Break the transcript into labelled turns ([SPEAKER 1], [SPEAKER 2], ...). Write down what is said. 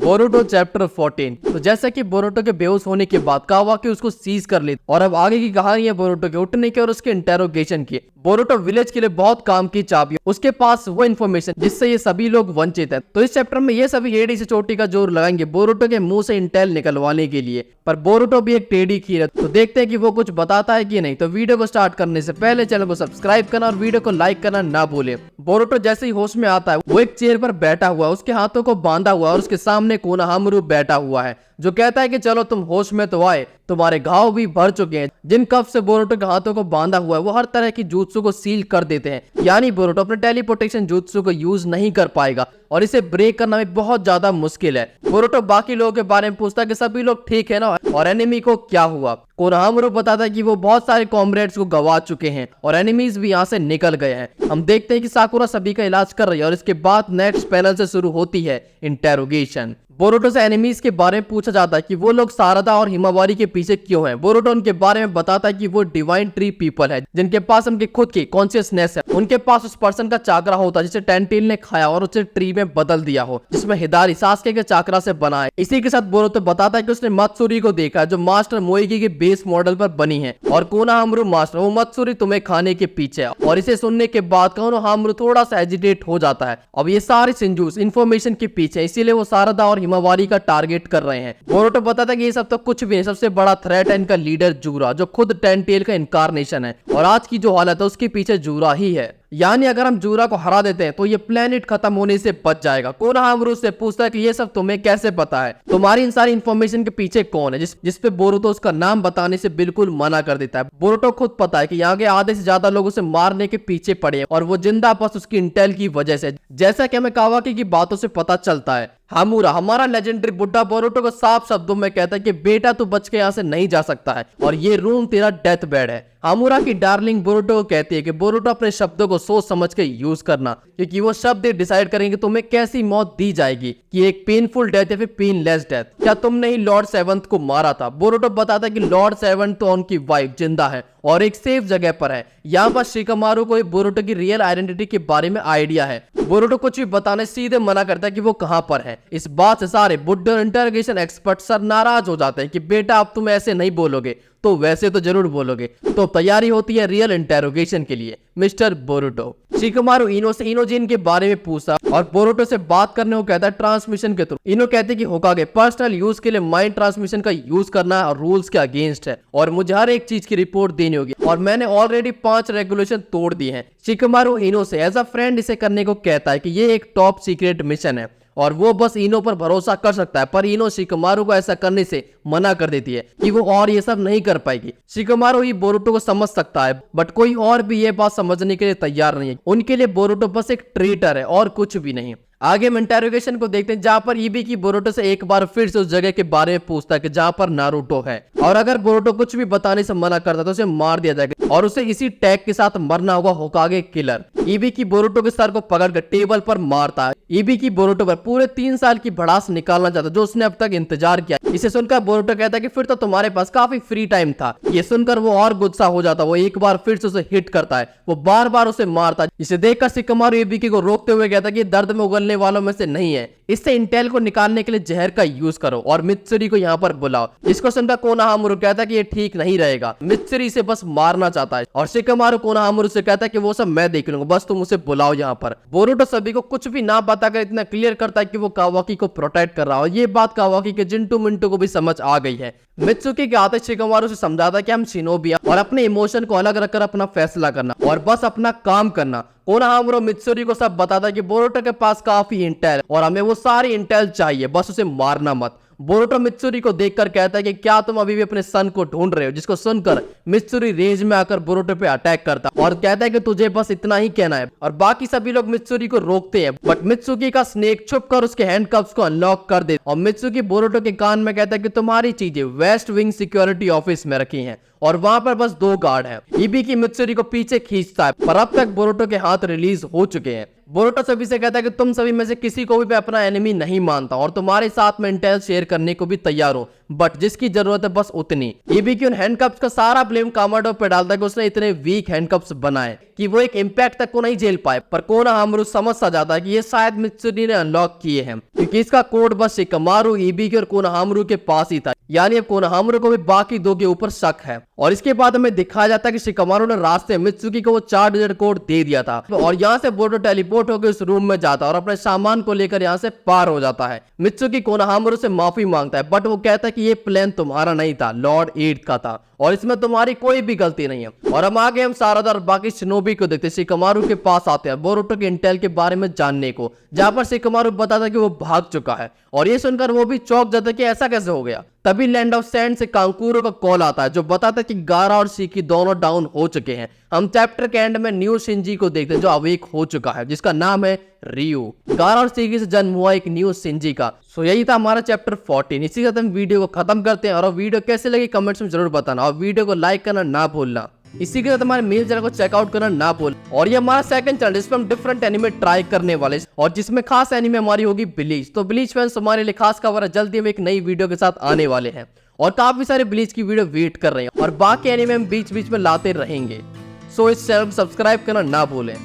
[SPEAKER 1] Boruto chapter 14। तो जैसा कि बोरुटो के बेहोश होने के बाद कावाकी उसको सीज कर लेती और अब आगे की कहानी है बोरुटो के उठने की और उसके इंटेरोगेशन की। बोरुटो विलेज के लिए बहुत काम की चाबी, उसके पास वो इन्फॉर्मेशन जिससे ये सभी लोग वंचित हैं। तो इस चैप्टर में ये सभी एड़ी से चोटी का जोर लगाएंगे बोरुटो के मुंह से इंटेल निकलवाने के लिए। पर बोरुटो भी एक टेढ़ी खीर है, तो देखते हैं कि वो कुछ बताता है कि नहीं। तो वीडियो को स्टार्ट करने से पहले चैनल को सब्सक्राइब करना और वीडियो को लाइक करना ना भूले। बोरुटो जैसे ही होश में आता है वो एक चेयर पर बैठा हुआ है, उसके हाथों को बांधा हुआ और उसके सामने कोनोहामारु बैठा हुआ है जो कहता है कि चलो तुम होश में तो आए, तुम्हारे घाव भी भर चुके हैं। जिन कफ से बोरुटो के हाथों को बांधा हुआ है वो हर तरह की jutsu को सील कर देते हैं, यानी बोरुटो अपने टेलीपोर्टेशन jutsu को यूज नहीं कर पाएगा और इसे ब्रेक करना भी बहुत ज्यादा मुश्किल है। बोरुटो बाकी लोगों के बारे में पूछता है कि सभी लोग ठीक है ना और एनिमी को क्या हुआ। कोनोहामारु बताता है कि वो बहुत सारे कॉमरेड्स को गवा चुके हैं और एनिमीज भी यहाँ से निकल गए हैं। हम देखते हैं कि साकुरा सभी का इलाज कर रही है और इसके बाद नेक्स्ट पैनल से शुरू होती है इंटेरोगेशन। बोरुटो से एनिमीज के बारे में पूछा जाता है कि वो लोग सारदा और हिमावारी के पीछे क्यों हैं। बोरुटो उनके बारे में बताता है कि वो डिवाइन ट्री पीपल है जिनके पास उनके खुद की कॉन्शियसनेस है। उनके पास उस पर्सन का चाकरा होता है जिसे टेंटेल ने खाया और उसे ट्री में बदल दिया हो, जिसमें हिदारी सास्के के चाकरा से बना है। इसी के साथ बोरुटो बताता है कि उसने मत्सुरी को देखा है जो मास्टर मोएगी के बेस मॉडल पर बनी है और कोनोहामारु मास्टर वो मत्सुरी तुम्हें खाने के पीछे है। और इसे सुनने के बाद कोनोहामारु थोड़ा सा एजिटेट हो जाता है। अब ये सारे शिंजूस इन्फॉर्मेशन के पीछे, इसीलिए वो सारदा और हिमावारी का टारगेट कर रहे हैं। बोरुटो बताता है कि ये सब तो कुछ भी नहीं, सबसे बड़ा थ्रेट है इनका लीडर जूरा जो खुद टेंटेल का इनकारनेशन है और आज की जो हालत है उसके पीछे जूरा ही है। यानी अगर हम जूरा को हरा देते हैं तो ये प्लेनेट खत्म होने से बच जाएगा। कोनोहामारु से पूछता है कि ये सब तुम्हें कैसे पता है, तुम्हारी इन सारी इन्फॉर्मेशन के पीछे कौन है, जिस पे बोरुटो उसका नाम बताने से बिल्कुल मना कर देता है। बोरुटो खुद पता है कि यहाँ के आधे से ज्यादा लोग उसे मारने के पीछे पड़े हैं और वो जिंदा बस उसकी इंटेल की वजह से, जैसा कि हमें कावाकी की बातों से पता चलता है। हामुरा हमारा लेजेंडरी बुड्ढा बोरुटो को साफ शब्दों में कहता है कि बेटा तू बच के यहाँ से नहीं जा सकता है और ये रूम तेरा डेथ बेड है। हामुरा की डार्लिंग बोरुटो को कहती है कि बोरुटो अपने शब्दों को सोच समझ के यूज करना, क्योंकि वो शब्द डिसाइड करेंगे तुम्हें कैसी मौत दी जाएगी, कि एक पेनफुल डेथ या फिर पेनलेस डेथ। क्या तुमने ही लॉर्ड सेवंथ को मारा था? बोरुटो बताता है कि लॉर्ड सेवंथ तो उनकी वाइफ जिंदा है और एक सेफ जगह पर है। यहाँ पर शिकामारु को बोरुटो की रियल आइडेंटिटी के बारे में आइडिया है। बोरुटो कुछ भी बताने सीधे मना करता है कि वो कहां पर है। इस बात से सारे बुड्ढे और इंटरोगेशन एक्सपर्ट सर नाराज हो जाते हैं कि बेटा अब तुम ऐसे नहीं बोलोगे, तो वैसे तो जरूर बोलोगे। तो तैयारी होती है रियल इंटेरोगेशन के लिए। मिस्टर बोरुटो शिकामारु इनो से इनोजिन के बारे में पूछा और बोरुटो से बात करने को कहता है ट्रांसमिशन के थ्रू। इनो कहते हैं कि होकागे पर्सनल यूज के लिए माइंड ट्रांसमिशन का यूज करना और रूल्स के अगेंस्ट है और मुझे हर एक चीज की रिपोर्ट देनी होगी और मैंने ऑलरेडी 5 रेगुलेशन तोड़ दिए हैं। शिकामारु इनो से एज अ फ्रेंड इसे करने को कहता है कि ये एक टॉप सीक्रेट मिशन है और वो बस इनो पर भरोसा कर सकता है, पर इनो शिकामारु को ऐसा करने से मना कर देती है कि वो और ये सब नहीं कर पाएगी। शिकामारु ही बोरुटो को समझ सकता है, बट कोई और भी ये बात समझने के लिए तैयार नहीं है। उनके लिए बोरुटो बस एक ट्रेटर है और कुछ भी नहीं। आगे हम इंटेरोगेशन को देखते हैं जहां पर इबुकी बोरुटो से एक बार फिर से उस जगह के बारे में पूछता है कि जहां पर नारुतो है और अगर बोरुटो कुछ भी बताने से मना करता तो उसे मार दिया जाएगा और उसे इसी टैग के साथ मरना होगा होकागे किलर। इबुकी बोरुटो के सर को पकड़कर टेबल पर मारता है। इबुकी बोरुटो पर पूरे 3 साल की भड़ास निकालना चाहता जो उसने अब तक इंतजार किया। इसे सुनकर बोरुटो कहता है कि फिर तो तुम्हारे पास काफी फ्री टाइम था। ये सुनकर वो और गुस्सा हो जाता, वो एक बार फिर से उसे हिट करता है, वो बार बार उसे मारता है। इसे देखकर शिकामारु इबुकी को रोकते हुए कहता है कि दर्द में उगलने वालों में से नहीं है, इससे इंटेल को निकालने के लिए जहर का यूज करो और मित्सुरी को यहाँ पर बुलाओ। इसको सुनकर कोनोहामारु कहता है कि ये ठीक नहीं रहेगा, मित्सुरी से बस मारना चाहता है और शिकामारु कोनोहामारु से कहता है कि वो सब मैं देख लूंगा, बस तुम उसे बुलाओ यहाँ पर। बोरुटो सभी को कुछ भी ना बताकर इतना क्लियर करता है कि वो कावाकी को प्रोटेक्ट कर रहा है। ये बात कावाकी के जिंटू मिंटू को भी समझ आ गई है। मित्सुकी के आते शिकामारु से समझाता है कि हम शिनोबी हैं और अपने इमोशन को अलग रखकर अपना फैसला करना और बस अपना काम करना। कोनोहामारु मित्सुरी को सब बताता है कि बोरुटो के पास काफी इंटेल और हमें वो सारी इंटेल चाहिए, बस उसे मारना मत। बोरुटो मित्सुरी को देखकर कहता है कि क्या तुम अभी भी अपने सन को ढूंढ रहे हो, जिसको सुनकर मित्सुरी रेंज में आकर बोरुटो पे अटैक करता और कहता है कि तुझे बस इतना ही कहना है और बाकी सभी लोग मित्सुरी को रोकते हैं, बट मित्सुकी का स्नेक छुपकर उसके हैंडकफ्स को अनलॉक कर दे और मित्सुकी बोरुटो के कान में कहता है कि तुम्हारी चीजें वेस्ट विंग सिक्योरिटी ऑफिस में रखी हैं और वहां पर बस 2 गार्ड हैं। इबुकी मित्सुरी को पीछे खींचता है पर अब तक बोरुटो के हाथ रिलीज हो चुके हैं। बोरुटो सभी से कहता है कि तुम सभी में से किसी को भी मैं अपना एनिमी नहीं मानता और तुम्हारे साथ में इंटेल शेयर करने को भी तैयार हूं, बट जिसकी जरूरत है बस उतनी। ईबीक्यू उन हैंडकप्स का सारा ब्लेम कामाडो पे डालता है कि उसने इतने वीक हैंडकप्स बनाए कि वो एक इम्पैक्ट तक को नहीं झेल पाए। पर कोनोहामारू समझ सा जाता है कि ये शायद मित्सुरी ने अनलॉक किए हैं, क्योंकि इसका कोड बस शिकमारू, ईबीक्यू और कोनोहामारू के पास ही था। यानी अब कोनोहामारू को भी बाकी दो के ऊपर शक है। और इसके बाद हमें दिखाया जाता है कि शिकमारू ने रास्ते मित्सुकी को वो 4 डिजिट कोड दे दिया था और यहाँ से बोरुटो टेलीपोर्ट होकर उस रूम में जाता है और अपने सामान को लेकर यहाँ से पार हो जाता है। मित्सुकी कोनोहामारू से माफी मांगता है, बट वो कहता है कि ये प्लान तुम्हारा नहीं था, लॉर्ड 8 का था और इसमें तुम्हारी कोई भी गलती नहीं है। और हम आगे हम सारादा और बाकी शिनोबी को देखते शिकमारू के पास आते हैं बोरुटो के इंटेल के बारे में जानने को, जहां पर शिकमारू बताता है कि वो भाग चुका है। और ये सुनकर वो भी चौंक जाता है कि ऐसा कैसे हो गया। तभी लैंड ऑफ सैंड से कांकुरो का कॉल आता है जो बताता है कि गारा और शिकी दोनों डाउन हो चुके हैं। हम चैप्टर के एंड में न्यू शिंजी को देखते हैं जो अवेक हो चुका है, जिसका नाम है रियो। गारा और शिकी से जन्म हुआ एक न्यू शिंजी का। सो यही था हमारा चैप्टर 14। इसी के साथ हम वीडियो को खत्म करते हैं और वीडियो कैसे लगी कमेंट्स में जरूर बताना और वीडियो को लाइक करना ना भूलना। इसी के साथ हमारे मेल चैनल को चेकआउट करना ना भूल। और ये हमारा सेकंड चैनल जिसमें हम डिफरेंट एनिमे ट्राई करने वाले और जिसमें खास एनिमे हमारी होगी ब्लीच। तो ब्लीच फैंस हमारे लिए खास खबर है, जल्दी हम एक नई वीडियो के साथ आने वाले हैं और काफी सारे ब्लीच की वीडियो वेट कर रहे हैं और बाकी एनिमे हम बीच बीच में लाते रहेंगे। सो इस चैनल को सब्सक्राइब करना ना भूलें।